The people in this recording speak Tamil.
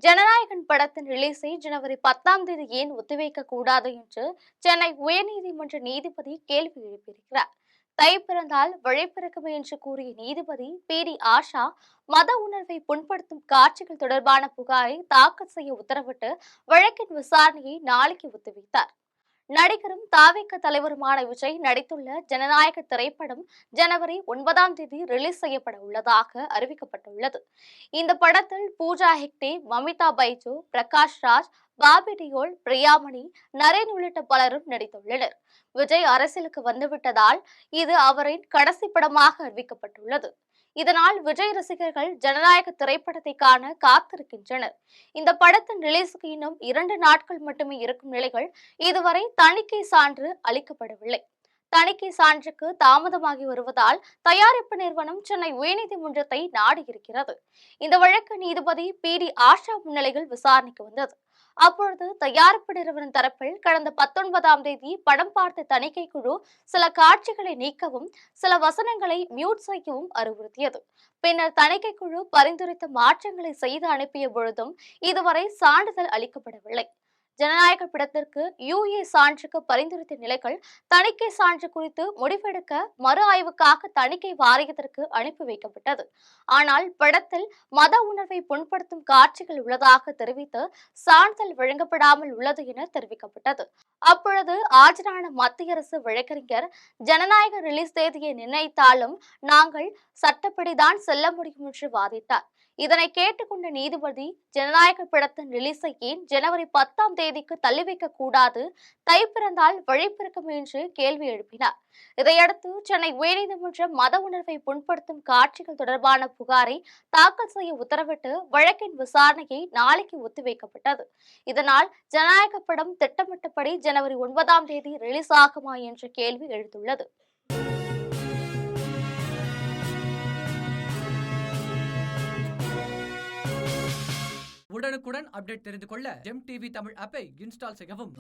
ஜனநாயகன் படத்தின் ரிலீஸை ஜனவரி 10ஆம் தேதி ஏன் ஒத்திவைக்க கூடாது என்று சென்னை உயர்நீதிமன்ற நீதிபதி கேள்வி எழுப்பியிருக்கிறார். தை பிறந்தால் வழி பிறக்குமே என்று கூறிய நீதிபதி பி.டி. ஆஷா மத உணர்வை புண்படுத்தும் காட்சிகள் தொடர்பான புகாரை தாக்கல் செய்ய உத்தரவிட்டு வழக்கின் விசாரணையை நாளைக்கு ஒத்திவைத்தார். நடிகரும் தாவேக தலைவருமான விஜய் நடித்துள்ள ஜனநாயக திரைப்படம் ஜனவரி 9ஆம் தேதி ரிலீஸ் செய்யப்பட உள்ளதாக அறிவிக்கப்பட்டுள்ளது. இந்த படத்தில் பூஜா ஹெக்டே, மமிதா பைஜு, பிரகாஷ் ராஜ், பாபி டியோல், பிரியாமணி, நரேன் உள்ளிட்ட பலரும் நடித்துள்ளனர். விஜய் அரசியலுக்கு வந்துவிட்டதால் இது அவரின் கடைசி படமாக அறிவிக்கப்பட்டுள்ளது. இதனால் விஜய் ரசிகர்கள் ஜனநாயக திரைப்படத்தை காண காத்திருக்கின்றனர். இந்த படத்தின் ரிலீஸுக்கு இன்னும் 2 நாட்கள் மட்டுமே இருக்கும் நிலையில் இதுவரை தணிக்கை சான்று அளிக்கப்படவில்லை. தணிக்கை சான்றுக்கு தாமதமாகி வருவதால் தயாரிப்பு நிறுவனம் சென்னை உயர்நீதிமன்றத்தை நாடியிருக்கிறது. இந்த வழக்கு நீதிபதி பி.டி. ஆஷா முன்னிலையில் விசாரணைக்கு வந்தது. அப்பொழுது தயாரிப்பு நிறுவனம் தரப்பில் கடந்த 19ஆம் தேதி படம் பார்த்த தணிக்கை குழு சில காட்சிகளை நீக்கவும் சில வசனங்களை மியூட் செய்யவும் அறிவுறுத்தியது. பின்னர் தணிக்கை குழு பரிந்துரைத்த மாற்றங்களை செய்து அனுப்பிய பொழுதும் இதுவரை சான்றிதழ் அளிக்கப்படவில்லை. ஜனநாயக படத்திற்கு யுஏ சான்றுக்கு பரிந்துரைத்த நிலைகள் தணிக்கை சான்று குறித்து முடிவெடுக்க மறு ஆய்வுக்காக தணிக்கை வாரியத்திற்கு அனுப்பி வைக்கப்பட்டது. ஆனால் படத்தில் மத உணர்வை புண்படுத்தும் காட்சிகள் உள்ளதாக தெரிவித்து சான்றிதழ் வழங்கப்படாமல் உள்ளது என தெரிவிக்கப்பட்டது. அப்பொழுது ஆஜரான மத்திய அரசு வழக்கறிஞர் ஜனநாயக ரிலீஸ் தேதியை நிர்ணயித்தாலும் நாங்கள் சட்டப்படிதான் செல்ல முடியும் என்று வாதிட்டார். இதனை கேட்டுக்கொண்ட நீதிபதி ஜனநாயக படத்தின் ரிலீஸை ஏன் ஜனவரி 10ஆம் தேதிக்கு தள்ளி வைக்க கூடாது, தை பிறந்தால் வழி பிறக்கும் என்று கேள்வி எழுப்பினார். இதையடுத்து சென்னை உயர்நீதிமன்றம் மத உணர்வை புண்படுத்தும் காட்சிகள் தொடர்பான புகாரை தாக்கல் செய்ய உத்தரவிட்டு வழக்கின் விசாரணையை நாளைக்கு ஒத்திவைக்கப்பட்டது. இதனால் ஜனநாயக படம் திட்டமிட்டபடி ஜனவரி 9ஆம் தேதி ரிலீஸ் ஆகுமா என்ற கேள்வி எழுந்துள்ளது. உடனுக்குடன் அப்டேட் தெரிந்து கொள்ள ஜெம் டிவி தமிழ் ஆப்பை இன்ஸ்டால் செய்யவும்.